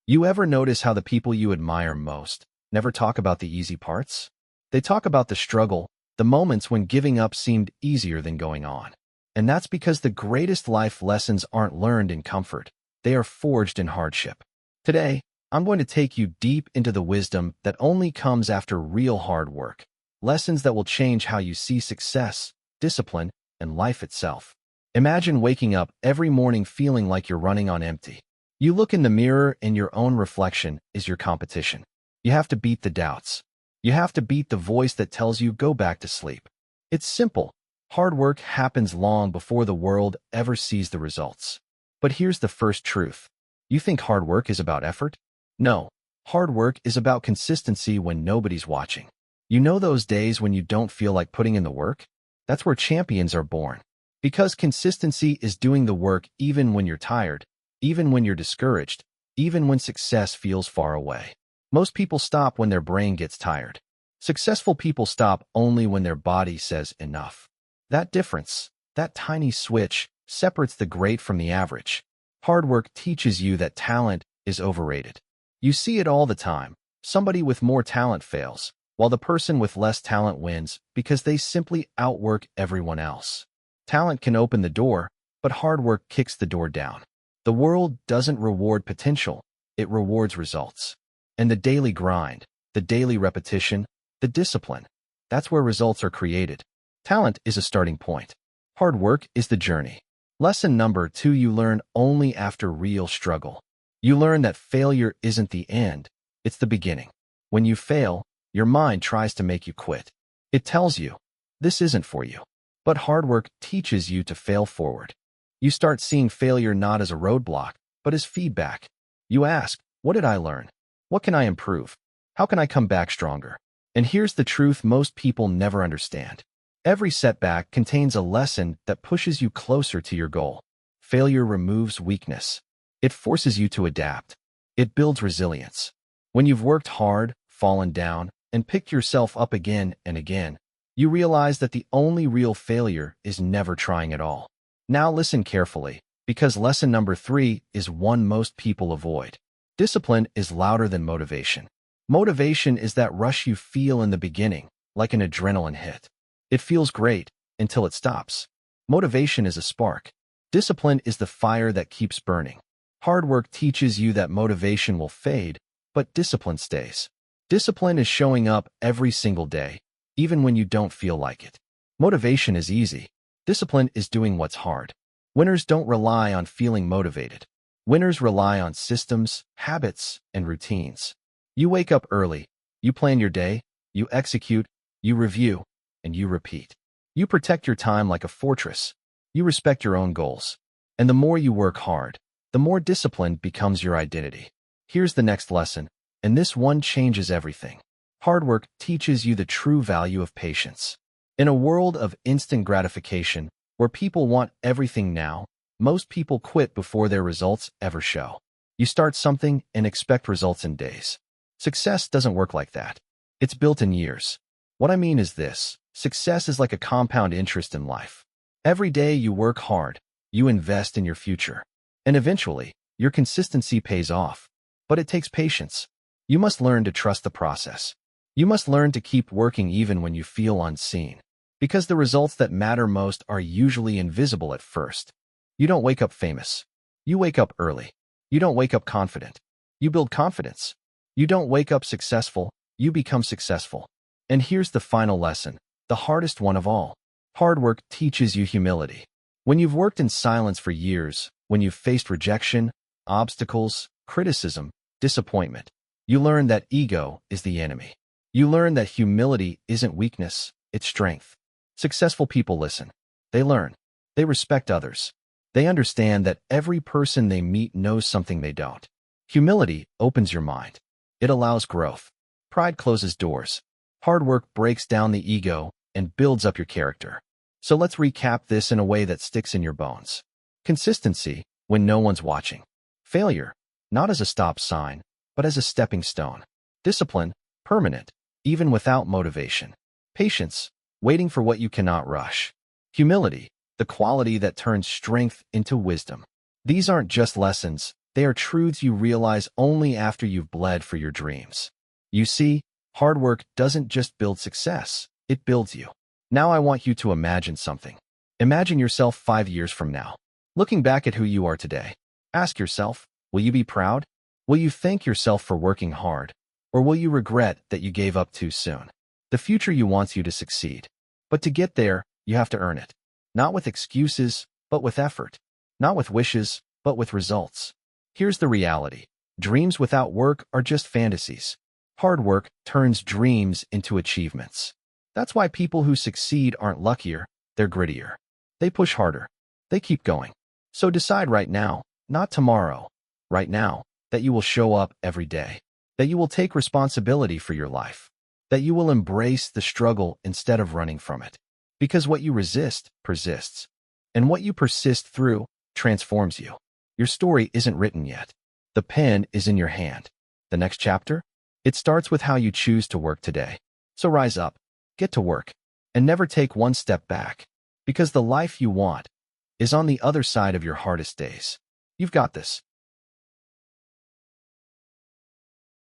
You ever notice how the people you admire most never talk about the easy parts? They talk about the struggle, the moments when giving up seemed easier than going on. And that's because the greatest life lessons aren't learned in comfort. They are forged in hardship. Today, I'm going to take you deep into the wisdom that only comes after real hard work. Lessons that will change how you see success, discipline, and life itself. Imagine waking up every morning feeling like you're running on empty. You look in the mirror and your own reflection is your competition. You have to beat the doubts. You have to beat the voice that tells you go back to sleep. It's simple. Hard work happens long before the world ever sees the results. But here's the first truth. You think hard work is about effort? No. Hard work is about consistency when nobody's watching. You know those days when you don't feel like putting in the work? That's where champions are born. Because consistency is doing the work even when you're tired, even when you're discouraged, even when success feels far away. Most people stop when their brain gets tired. Successful people stop only when their body says enough. That difference, that tiny switch, separates the great from the average. Hard work teaches you that talent is overrated. You see it all the time. Somebody with more talent fails, while the person with less talent wins because they simply outwork everyone else. Talent can open the door, but hard work kicks the door down. The world doesn't reward potential, it rewards results. And the daily grind, the daily repetition, the discipline, that's where results are created. Talent is a starting point. Hard work is the journey. Lesson number 2, you learn only after real struggle. You learn that failure isn't the end, it's the beginning. When you fail, your mind tries to make you quit. It tells you, this isn't for you. But hard work teaches you to fail forward. You start seeing failure not as a roadblock, but as feedback. You ask, what did I learn? What can I improve? How can I come back stronger? And here's the truth most people never understand. Every setback contains a lesson that pushes you closer to your goal. Failure removes weakness. It forces you to adapt. It builds resilience. When you've worked hard, fallen down, and picked yourself up again and again, you realize that the only real failure is never trying at all. Now listen carefully, because lesson number 3 is one most people avoid. Discipline is louder than motivation. Motivation is that rush you feel in the beginning, like an adrenaline hit. It feels great until it stops. Motivation is a spark. Discipline is the fire that keeps burning. Hard work teaches you that motivation will fade, but discipline stays. Discipline is showing up every single day, even when you don't feel like it. Motivation is easy. Discipline is doing what's hard. Winners don't rely on feeling motivated. Winners rely on systems, habits, and routines. You wake up early, you plan your day, you execute, you review, and you repeat. You protect your time like a fortress. You respect your own goals. And the more you work hard, the more disciplined becomes your identity. Here's the next lesson, and this one changes everything. Hard work teaches you the true value of patience. In a world of instant gratification, where people want everything now, most people quit before their results ever show. You start something and expect results in days. Success doesn't work like that. It's built in years. What I mean is this: success is like a compound interest in life. Every day you work hard, you invest in your future. And eventually, your consistency pays off. But it takes patience. You must learn to trust the process. You must learn to keep working even when you feel unseen. Because the results that matter most are usually invisible at first. You don't wake up famous. You wake up early. You don't wake up confident. You build confidence. You don't wake up successful. You become successful. And here's the final lesson, the hardest one of all. Hard work teaches you humility. When you've worked in silence for years, when you've faced rejection, obstacles, criticism, disappointment, you learn that ego is the enemy. You learn that humility isn't weakness, it's strength. Successful people listen. They learn. They respect others. They understand that every person they meet knows something they don't. Humility opens your mind. It allows growth. Pride closes doors. Hard work breaks down the ego and builds up your character. So let's recap this in a way that sticks in your bones. Consistency, when no one's watching. Failure, not as a stop sign, but as a stepping stone. Discipline, permanent, even without motivation. Patience, waiting for what you cannot rush. Humility, the quality that turns strength into wisdom. These aren't just lessons, They are truths you realize only after you've bled for your dreams. You see, hard work doesn't just build success, it builds you. Now I want you to imagine something. Imagine yourself 5 years from now. Looking back at who you are today, ask yourself, will you be proud? Will you thank yourself for working hard? Or will you regret that you gave up too soon? The future you wants you to succeed. But to get there, you have to earn it. Not with excuses, but with effort. Not with wishes, but with results. Here's the reality. Dreams without work are just fantasies. Hard work turns dreams into achievements. That's why people who succeed aren't luckier, they're grittier. They push harder. They keep going. So decide right now, not tomorrow, right now, that you will show up every day. That you will take responsibility for your life. That you will embrace the struggle instead of running from it. Because what you resist persists. And what you persist through transforms you. Your story isn't written yet. The pen is in your hand. The next chapter? It starts with how you choose to work today. So rise up, get to work, and never take one step back. Because the life you want is on the other side of your hardest days. You've got this.